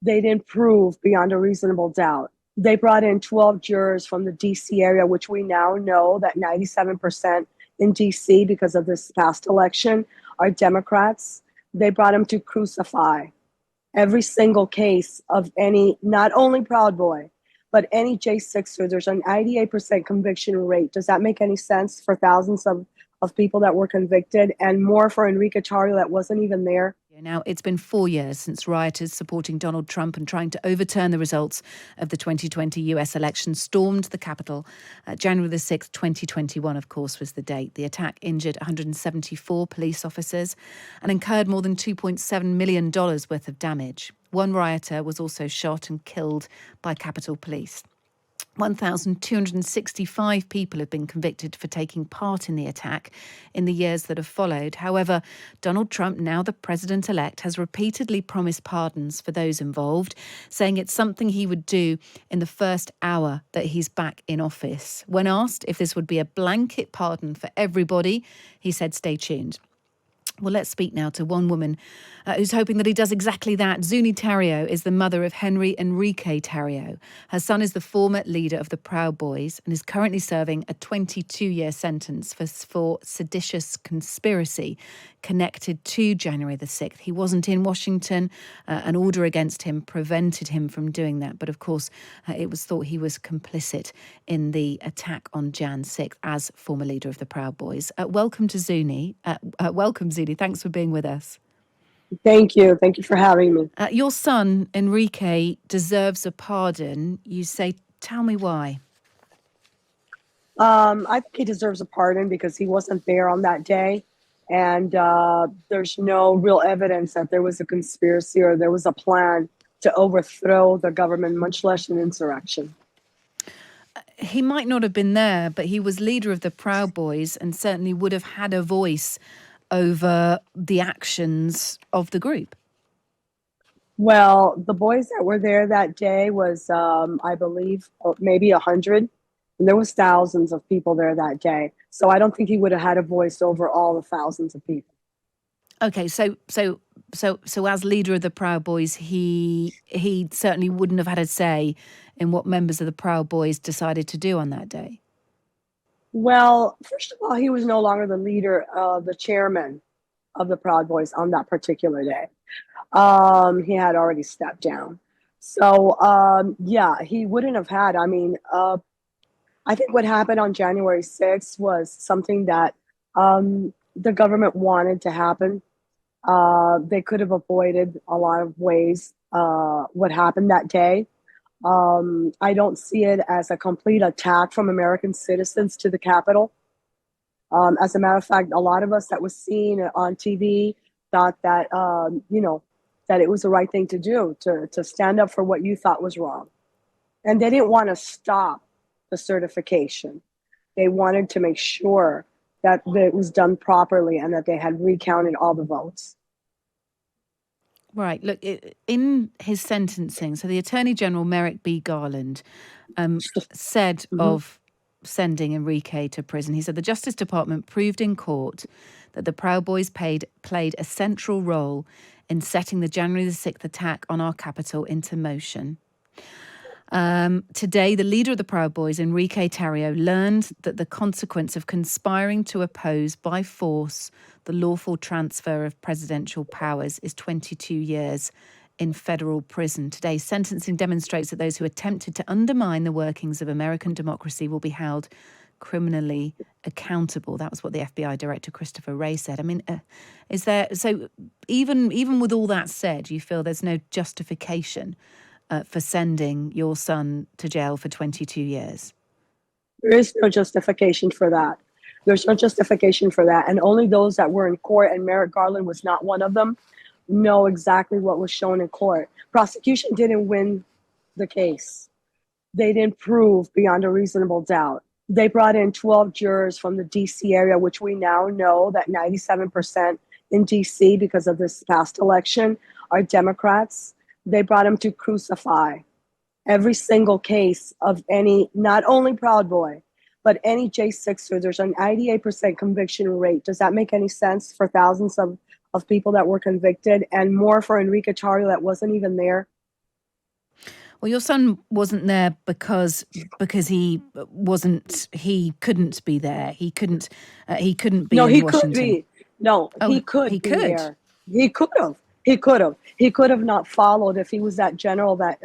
They didn't prove beyond a reasonable doubt. They brought in 12 jurors from the DC area, which we now know that 97% in DC, because of this past election, are Democrats. They brought them to crucify every single case of any, not only Proud Boy, but any J6er. There's an 98% conviction rate. Does that make any sense for thousands of people that were convicted, and more for Enrique Tarrio that wasn't even there? Now, it's been 4 years since rioters supporting Donald Trump and trying to overturn the results of the 2020 US election stormed the Capitol. January the 6th, 2021, of course, was the date. The attack injured 174 police officers and incurred more than $2.7 million worth of damage. One rioter was also shot and killed by Capitol Police. 1,265 people have been convicted for taking part in the attack in the years that have followed. However, Donald Trump, now the president-elect, has repeatedly promised pardons for those involved, saying it's something he would do in the first hour that he's back in office. When asked if this would be a blanket pardon for everybody, he said, stay tuned. Well, let's speak now to one woman who's hoping that he does exactly that. Zuni Tarrio is the mother of Enrique Tarrio. Her son is the former leader of the Proud Boys and is currently serving a 22-year sentence for seditious conspiracy connected to January the 6th. He wasn't in Washington. An order against him prevented him from doing that. But of course, it was thought he was complicit in the attack on Jan 6th as former leader of the Proud Boys. Welcome to Zuni. Welcome, Zuni. Thanks for being with us. Thank you. Thank you for having me. Your son, Enrique, deserves a pardon. You say, tell me why. I think he deserves a pardon because he wasn't there on that day. And there's no real evidence that there was a conspiracy or there was a plan to overthrow the government, much less an insurrection. He might not have been there, but he was leader of the Proud Boys and certainly would have had a voice over the actions of the group. Well, the boys that were there that day was, I believe, maybe 100. And there was thousands of people there that day. So I don't think he would have had a voice over all the thousands of people. Okay, so as leader of the Proud Boys, he certainly wouldn't have had a say in what members of the Proud Boys decided to do on that day. Well, first of all, he was no longer the leader, the chairman of the Proud Boys on that particular day. He had already stepped down. So, yeah, he wouldn't have had, I think what happened on January 6th was something that the government wanted to happen. They could have avoided a lot of ways what happened that day. I don't see it as a complete attack from American citizens to the Capitol. As a matter of fact, a lot of us that was seen on TV thought that, that it was the right thing to do, to stand up for what you thought was wrong. And they didn't want to stop the certification. They wanted to make sure that it was done properly and that they had recounted all the votes. Right. Look, in his sentencing, so the Attorney General, Merrick B. Garland, said of sending Enrique to prison, he said the Justice Department proved in court that the Proud Boys played a central role in setting the January the 6th attack on our capital into motion. Today, the leader of the Proud Boys, Enrique Tarrio, learned that the consequence of conspiring to oppose by force the lawful transfer of presidential powers is 22 years in federal prison. Today's sentencing demonstrates that those who attempted to undermine the workings of American democracy will be held criminally accountable. That was what the FBI Director Christopher Wray said. I mean, even with all that said, you feel there's no justification for sending your son to jail for 22 years? There is no justification for that. There's no justification for that. And only those that were in court, and Merrick Garland was not one of them, know exactly what was shown in court. Prosecution didn't win the case. They didn't prove beyond a reasonable doubt. They brought in 12 jurors from the DC area, which we now know that 97% in DC, because of this past election, are Democrats. They brought them to crucify every single case of any, not only Proud Boy, but any J6er. There's an 98% conviction rate. Does that make any sense for thousands of people that were convicted, and more for Enrique Tarrio that wasn't even there? Well, your son wasn't there because he couldn't be there. He couldn't be No, in he could Washington. be. No, he Oh, he could be could. there. He could have. He could have. He could have not followed if he was that general that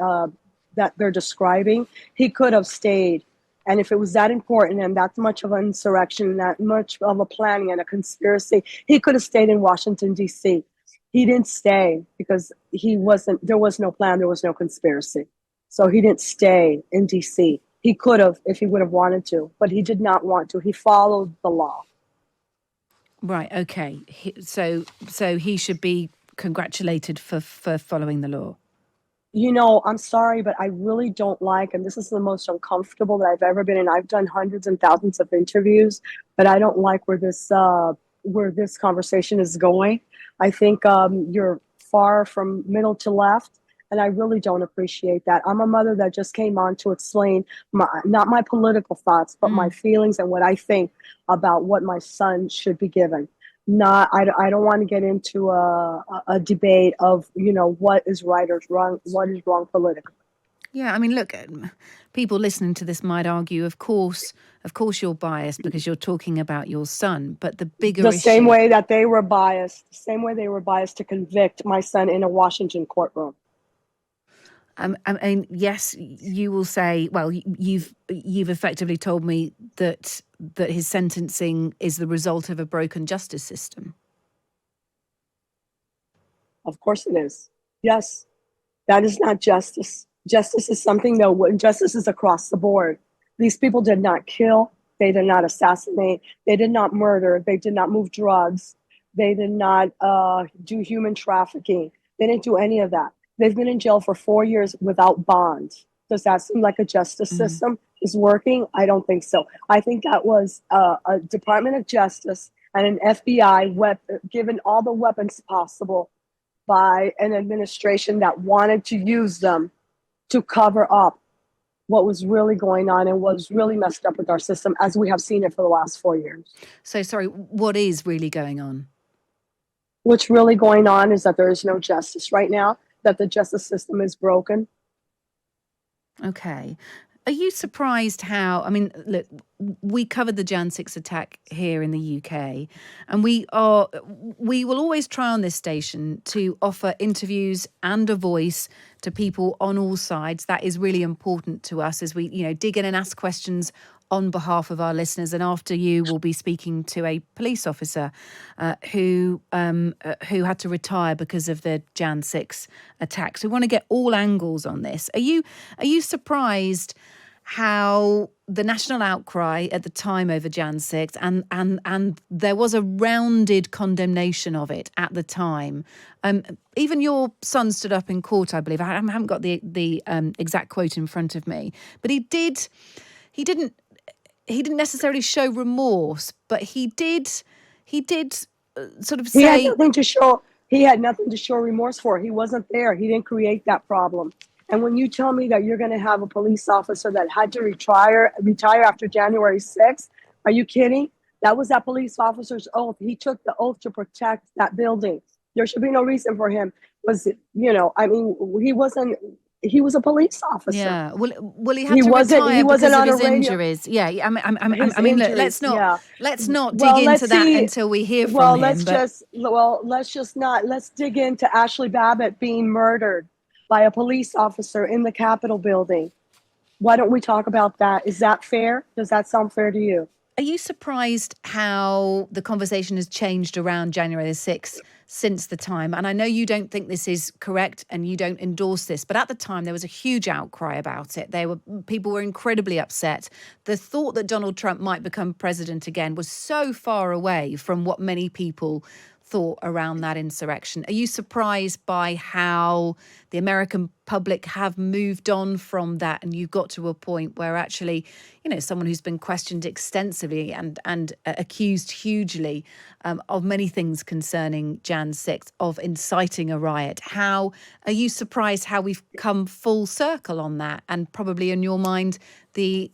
they're describing. He could have stayed. And if it was that important and that much of an insurrection, that much of a planning and a conspiracy, he could have stayed in Washington, D.C. He didn't stay because there was no plan, there was no conspiracy. So he didn't stay in D.C. He could have if he would have wanted to, but he did not want to. He followed the law. Right. Okay. So he should be congratulated for following the law. I'm sorry, but I really don't like, and this is the most uncomfortable that I've ever been in. I've done hundreds and thousands of interviews, but I don't like where this conversation is going. I think you're far from middle to left, and I really don't appreciate that. I'm a mother that just came on to explain not my political thoughts, but my feelings and what I think about what my son should be given. Not I don't want to get into a debate of what is right or wrong, what is wrong politically. Yeah, I mean, look, people listening to this might argue, of course, you're biased because you're talking about your son. But the bigger The same issue, way that they were biased, the same way they were biased to convict my son in a Washington courtroom. I mean, yes, you will say, well, you've effectively told me that his sentencing is the result of a broken justice system. Of course it is. Yes, that is not justice. Justice is something though. Justice is across the board. These people did not kill. They did not assassinate. They did not murder. They did not move drugs. They did not do human trafficking. They didn't do any of that. They've been in jail for 4 years without bond. Does that seem like a justice system is working? I don't think so. I think that was a Department of Justice and an FBI given all the weapons possible by an administration that wanted to use them to cover up what was really going on and what was really messed up with our system as we have seen it for the last 4 years. So, sorry, what is really going on? What's really going on is that there is no justice right now, that the justice system is broken. Okay. Are you surprised how, I mean, look, we covered the Jan 6 attack here in the UK, and we will always try on this station to offer interviews and a voice to people on all sides. That is really important to us as we, dig in and ask questions on behalf of our listeners. And after you, we'll be speaking to a police officer who had to retire because of the Jan 6 attacks. We want to get all angles on this. Are you surprised how the national outcry at the time over Jan 6 and there was a rounded condemnation of it at the time? Even your son stood up in court, I believe. I haven't got the exact quote in front of me, but he didn't necessarily show remorse, but he did sort of say he had nothing to show remorse for. He wasn't there. He didn't create that problem. And when you tell me that you're going to have a police officer that had to retire after January 6th, are you kidding? That was that police officer's oath. He took the oath to protect that building. There should be no reason for him. He was a police officer. Yeah, well, he had to retire because of his injuries. Yeah, I mean, look, let's not dig into that until we hear from him. Let's dig into Ashley Babbitt being murdered by a police officer in the Capitol building. Why don't we talk about that? Is that fair? Does that sound fair to you? Are you surprised how the conversation has changed around January the 6th since the time? And I know you don't think this is correct and you don't endorse this, but at the time there was a huge outcry about it. People were incredibly upset. The thought that Donald Trump might become president again was so far away from what many people thought around that insurrection. Are you surprised by how the American public have moved on from that, and you've got to a point where actually, someone who's been questioned extensively and accused hugely of many things concerning Jan 6th, of inciting a riot? How are you surprised how we've come full circle on that? And probably in your mind, the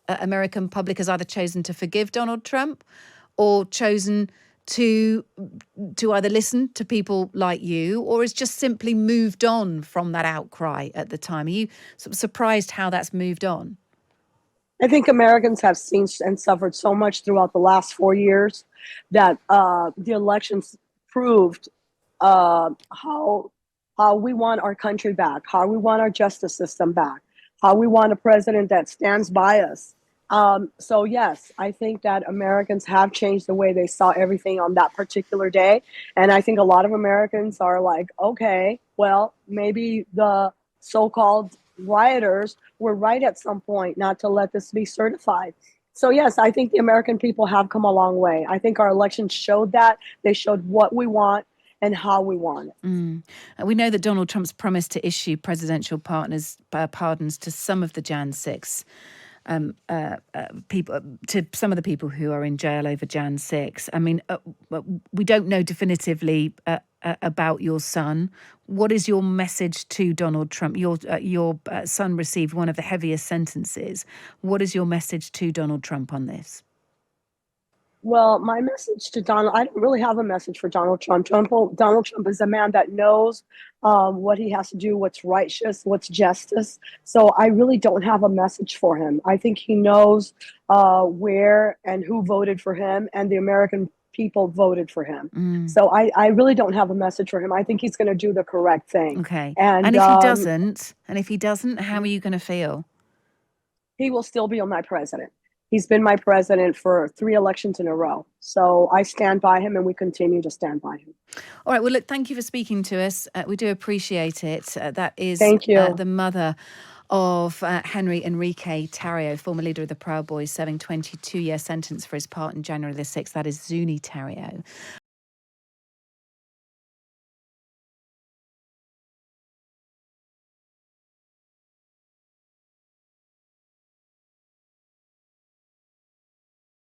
American public has either chosen to forgive Donald Trump or chosen to either listen to people like you, or has just simply moved on from that outcry at the time? Are you sort of surprised how that's moved on? I think Americans have seen and suffered so much throughout the last 4 years that the elections proved how we want our country back, how we want our justice system back, how we want a president that stands by us. So yes, I think that Americans have changed the way they saw everything on that particular day, and I think a lot of Americans are like, okay, well, maybe the so-called rioters were right at some point not to let this be certified. So yes, I think the American people have come a long way. I think our elections showed that. They showed what we want and how we want it. We know that Donald Trump's promised to issue presidential pardons to some of the Jan 6 people, to some of the people who are in jail over Jan 6. I mean, we don't know definitively about your son. What is your message to Donald Trump? Your son received one of the heaviest sentences. What is your message to Donald Trump on this? Well, my message to Donald, I don't really have a message for Donald Trump. Donald Trump is a man that knows what he has to do, what's righteous, what's justice. So I really don't have a message for him. I think he knows where and who voted for him, and the American people voted for him. So I really don't have a message for him. I think he's going to do the correct thing. Okay. And if he doesn't, how are you going to feel? he will still be my president. He's been my president for 3 elections in a row. So I stand by him, and we continue to stand by him. All right. Well, look, thank you for speaking to us. We do appreciate it. That is Thank you. the mother of Henry Enrique Tarrio, former leader of the Proud Boys, serving 22-year sentence for his part in January the 6th. That is Zuni Tarrio.